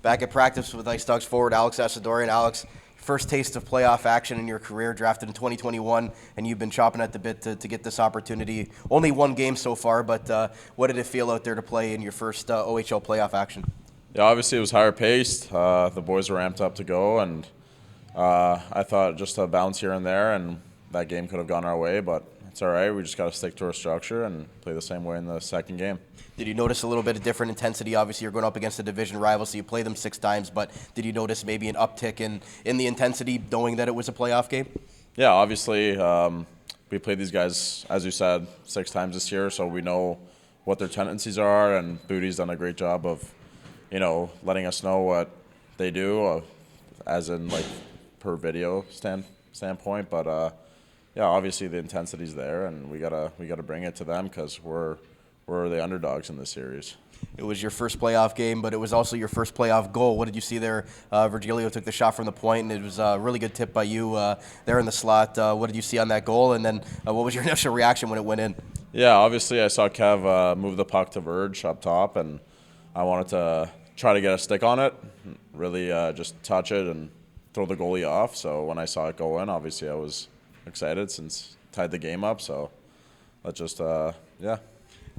Back at practice with IceDogs forward Alex Assadourian. Alex, first taste of playoff action in your career, drafted in 2021, and you've been chopping at the bit to get this opportunity. Only one game so far, but what did it feel out there to play in your first OHL playoff action? Yeah, obviously it was higher paced. The boys were amped up to go, and I thought just a bounce here and there, and that game could have gone our way, but it's all right. We just got to stick to our structure and play the same way in the second game. Did you notice a little bit of different intensity? Obviously, you're going up against a division rival, so you play them 6 times, but did you notice maybe an uptick in the intensity knowing that it was a playoff game? Yeah, obviously we played these guys, as you said, 6 times this year, so we know what their tendencies are, and Booty's done a great job of, letting us know what they do, as in like per video standpoint. But yeah, obviously the intensity's there, and we gotta bring it to them because we're the underdogs in this series. It was your first playoff game, but it was also your first playoff goal. What did you see there? Virgilio took the shot from the point, and it was a really good tip by you there in the slot. What did you see on that goal, and then what was your initial reaction when it went in? Yeah, obviously I saw Kev move the puck to Verge up top, and I wanted to try to get a stick on it, really just touch it and throw the goalie off. So when I saw it go in, obviously I was excited since tied the game up. So let's just, yeah.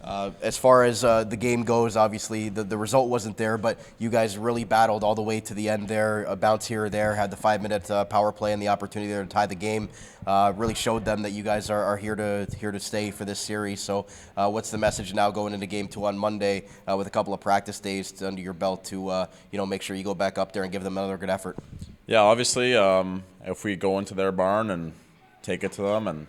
As far as the game goes, obviously the result wasn't there, but you guys really battled all the way to the end there. A bounce here or there, had the 5-minute power play and the opportunity there to tie the game. Really showed them that you guys are here to stay for this series. So what's the message now going into Game 2 on Monday with a couple of practice days under your belt to make sure you go back up there and give them another good effort? Yeah, obviously if we go into their barn and take it to them and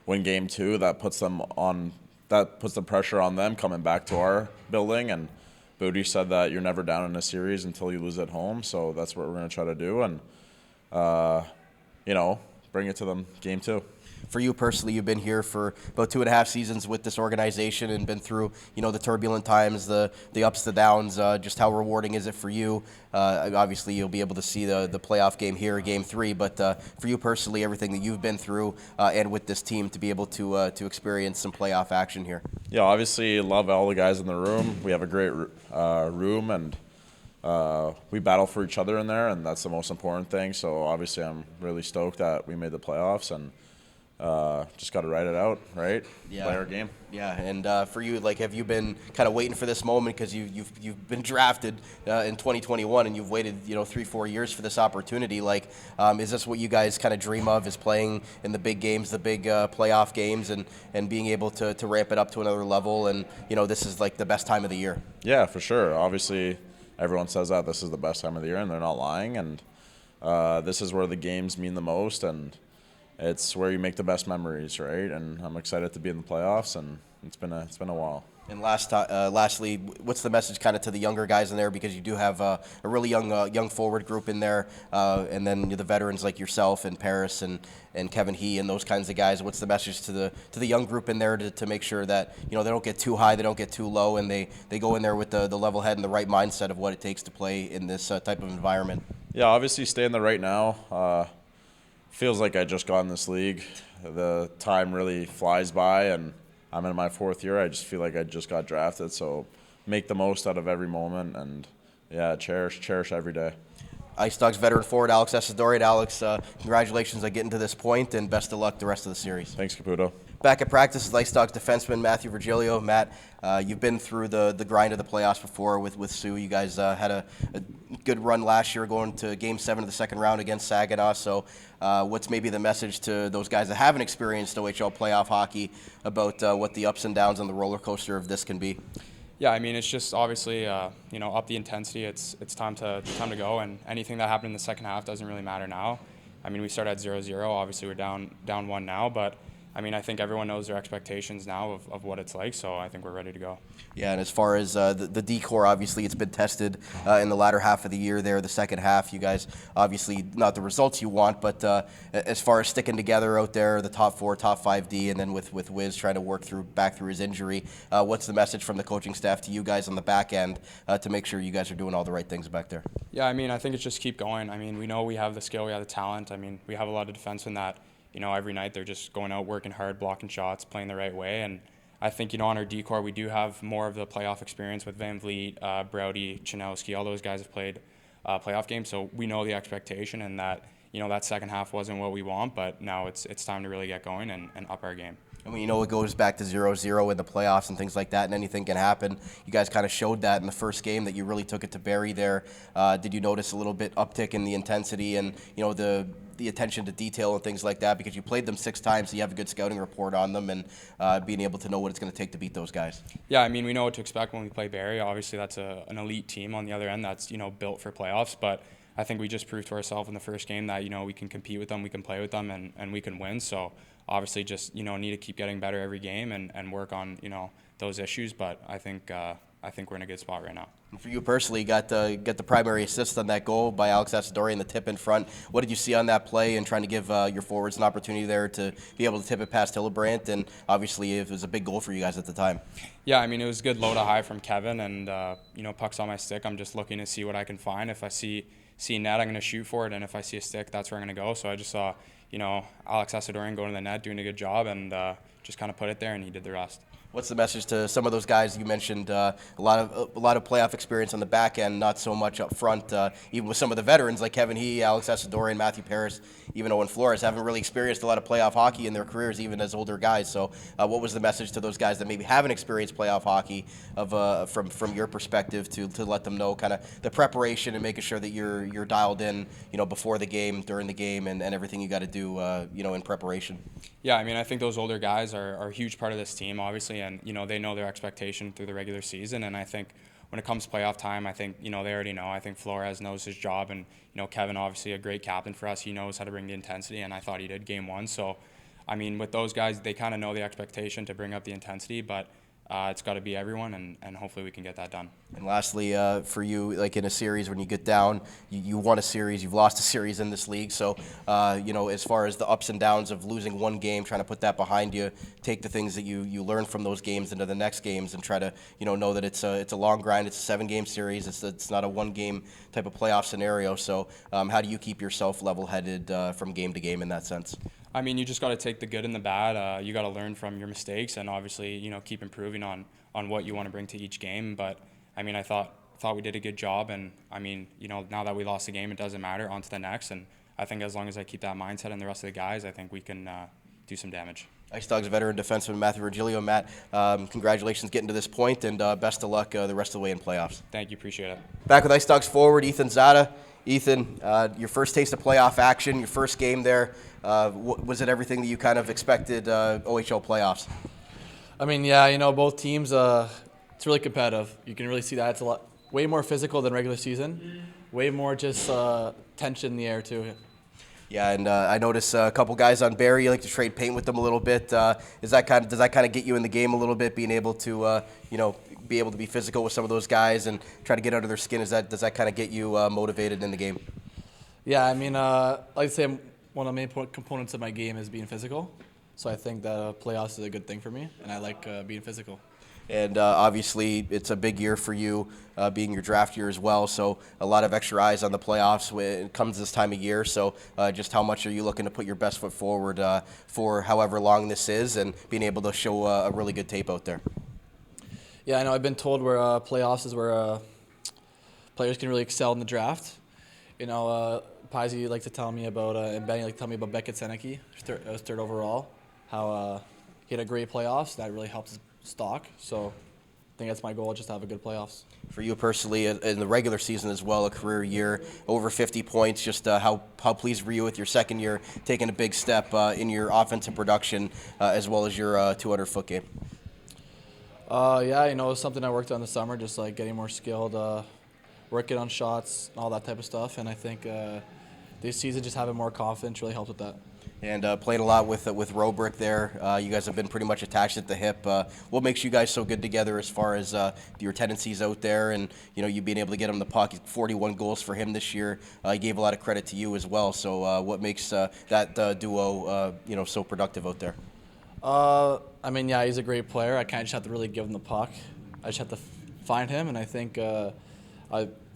win Game 2, that puts the pressure on them coming back to our building. And Booty said that you're never down in a series until you lose at home. So that's what we're going to try to do and, bring it to them Game 2. For you personally, you've been here for about 2.5 seasons with this organization and been through, the turbulent times, the ups, the downs. Just how rewarding is it for you? Obviously, you'll be able to see the playoff game here, Game 3. But for you personally, everything that you've been through and with this team to be able to experience some playoff action here. Yeah, obviously, love all the guys in the room. We have a great room, and we battle for each other in there, and that's the most important thing. So obviously, I'm really stoked that we made the playoffs and. Just got to ride it out, right? Yeah. Play our game. Yeah, and for you, have you been kind of waiting for this moment because you've been drafted in 2021 and you've waited 3-4 years for this opportunity? Is this what you guys kind of dream of? Is playing in the big games, the big playoff games, and being able to ramp it up to another level? And this is the best time of the year. Yeah, for sure. Obviously, everyone says that this is the best time of the year, and they're not lying. And this is where the games mean the most, and it's where you make the best memories, right? And I'm excited to be in the playoffs, and it's been a while. And lastly, what's the message kind of to the younger guys in there, because you do have a really young forward group in there, and then the veterans like yourself and Paris and Kevin He and those kinds of guys. What's the message to the young group in there to make sure that they don't get too high, they don't get too low, and they go in there with the level head and the right mindset of what it takes to play in this type of environment? Yeah, obviously stay in the right now. Feels like I just got in this league. The time really flies by, and I'm in my 4th year. I just feel like I just got drafted, so make the most out of every moment, and yeah, cherish every day. IceDogs veteran forward Alex Assadourian. Alex, congratulations on getting to this point, and best of luck the rest of the series. Thanks, Caputo. Back at practice is IceDogs defenseman Matthew Virgilio. Matt, you've been through the grind of the playoffs before with Sue. You guys had a good run last year going to Game 7 of the second round against Saginaw. So what's maybe the message to those guys that haven't experienced OHL playoff hockey about what the ups and downs and the roller coaster of this can be? Yeah, I mean, it's just obviously, up the intensity. It's time to go, and anything that happened in the second half doesn't really matter now. I mean, we started at 0-0. Obviously, we're down 1 now, but I mean, I think everyone knows their expectations now of what it's like, so I think we're ready to go. Yeah, and as far as the D-core, obviously it's been tested in the latter half of the year there, the second half. You guys, obviously, not the results you want, but as far as sticking together out there, the top 4, top 5 D, and then with Wiz trying to work back through his injury, what's the message from the coaching staff to you guys on the back end to make sure you guys are doing all the right things back there? Yeah, I mean, I think it's just keep going. I mean, we know we have the skill, we have the talent. I mean, we have a lot of defensemen that, every night they're just going out, working hard, blocking shots, playing the right way. And I think, on our D-core, we do have more of the playoff experience with Van Vliet, Brody, Chanowski. All those guys have played playoff games, so we know the expectation, and that, that second half wasn't what we want, but now it's time to really get going and up our game. I mean, it goes back to 0-0 in the playoffs and things like that, and anything can happen. You guys kind of showed that in the first game that you really took it to Barrie there. Did you notice a little bit uptick in the intensity and, the attention to detail and things like that? Because you played them 6 times, so you have a good scouting report on them and being able to know what it's going to take to beat those guys. Yeah, I mean, we know what to expect when we play Barrie. Obviously, that's an elite team on the other end that's, built for playoffs, but I think we just proved to ourselves in the first game that, we can compete with them, we can play with them, and we can win. So obviously just, need to keep getting better every game and work on, those issues. But I think we're in a good spot right now. And for you personally, you got the primary assist on that goal by Alex Assadourian, the tip in front. What did you see on that play and trying to give your forwards an opportunity there to be able to tip it past Hillebrandt? And obviously it was a big goal for you guys at the time. Yeah, I mean, it was a good low to high from Kevin, and, puck's on my stick. I'm just looking to see what I can find. If I see net, I'm going to shoot for it, and if I see a stick, that's where I'm going to go. So I just saw, Alex Assadourian going to the net, doing a good job, and just kind of put it there, and he did the rest. What's the message to some of those guys you mentioned? A lot of playoff experience on the back end, not so much up front. Even with some of the veterans like Kevin He, Alex Assadourian, Matthew Paris, even Owen Flores haven't really experienced a lot of playoff hockey in their careers, even as older guys. So, what was the message to those guys that maybe haven't experienced playoff hockey, from your perspective, to let them know kind of the preparation and making sure that you're dialed in, before the game, during the game, and everything you got to do, in preparation? Yeah, I mean, I think those older guys are a huge part of this team, obviously, and, they know their expectation through the regular season. And I think when it comes to playoff time, I think, they already know. I think Flores knows his job, and, Kevin, obviously a great captain for us. He knows how to bring the intensity, and I thought he did game 1. So, I mean, with those guys, they kind of know the expectation to bring up the intensity, but it's got to be everyone, and hopefully we can get that done. And lastly, for you, like in a series, when you get down, you won a series, you've lost a series in this league. So, as far as the ups and downs of losing one game, trying to put that behind you, take the things that you learn from those games into the next games, and try to know that it's a long grind. It's a 7-game series. It's not a 1-game type of playoff scenario. So, how do you keep yourself level-headed from game to game in that sense? I mean, you just got to take the good and the bad. You got to learn from your mistakes, and obviously, keep improving on what you want to bring to each game. But I mean, I thought we did a good job, and I mean, now that we lost the game, it doesn't matter. On to the next, and I think as long as I keep that mindset and the rest of the guys, I think we can do some damage. IceDogs veteran defenseman Matthew Virgilio. Matt, congratulations getting to this point, and best of luck the rest of the way in playoffs. Thank you, appreciate it. Back with IceDogs forward Ethan Czata. Ethan, your first taste of playoff action, your first game there. Was it everything that you kind of expected OHL playoffs? I mean, yeah, both teams, it's really competitive. You can really see that. It's way more physical than regular season. Way more just tension in the air, too. Yeah, and I noticed a couple guys on Barrie, you like to trade paint with them a little bit. Does that kind of get you in the game a little bit, being able to, be able to be physical with some of those guys and try to get under their skin? Does that kind of get you motivated in the game? Yeah, I mean, like I say, one of the main components of my game is being physical. So I think that playoffs is a good thing for me, and I like being physical. And obviously, it's a big year for you, being your draft year as well. So a lot of extra eyes on the playoffs when it comes this time of year. So just how much are you looking to put your best foot forward for however long this is, and being able to show a really good tape out there? Yeah, I know. I've been told where playoffs is where players can really excel in the draft. Paisley likes to tell me about, and Benny likes to tell me about Beckett Senecki, was third overall, how he had a great playoffs. That really helps his stock. So I think that's my goal, just to have a good playoffs. For you personally, in the regular season as well, a career year, over 50 points, just how pleased were you with your second year, taking a big step in your offensive production as well as your 200-foot game? Yeah, it was something I worked on this summer, just like getting more skilled, working on shots, all that type of stuff. And I think this season, just having more confidence really helps with that. And played a lot with Robrick there. You guys have been pretty much attached at the hip. What makes you guys so good together as far as your tendencies out there, and you being able to get him the puck? 41 goals for him this year. He gave a lot of credit to you as well. So what makes that duo so productive out there? I mean, yeah, he's a great player. I kind of just have to really give him the puck. I just have to find him, and I think I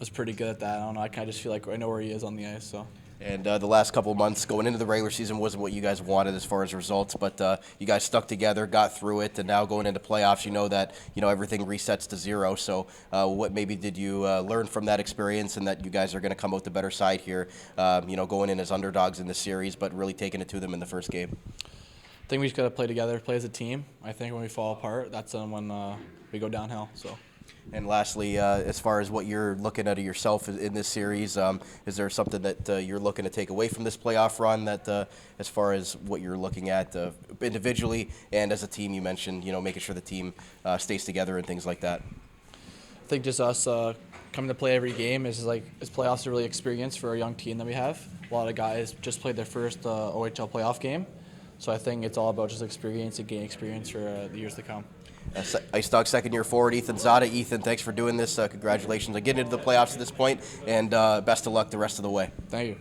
was pretty good at that. I don't know. I kind of just feel like I know where he is on the ice. So. And the last couple of months going into the regular season wasn't what you guys wanted as far as results, but you guys stuck together, got through it, and now going into playoffs, you know that everything resets to zero. So what maybe did you learn from that experience, and that you guys are going to come out the better side here, going in as underdogs in the series, but really taking it to them in the first game? I think we just got to play together, play as a team. I think when we fall apart, that's when we go downhill. So. And lastly, as far as what you're looking at yourself in this series, is there something that you're looking to take away from this playoff run, that as far as what you're looking at individually and as a team? You mentioned, making sure the team stays together and things like that. I think just us coming to play every game is playoffs are really experienced for a young team that we have. A lot of guys just played their first OHL playoff game. So I think it's all about just experience and gain experience for the years to come. IceDogs second-year forward Ethan Czata. Ethan, thanks for doing this. Congratulations on getting into the playoffs at this point, and best of luck the rest of the way. Thank you.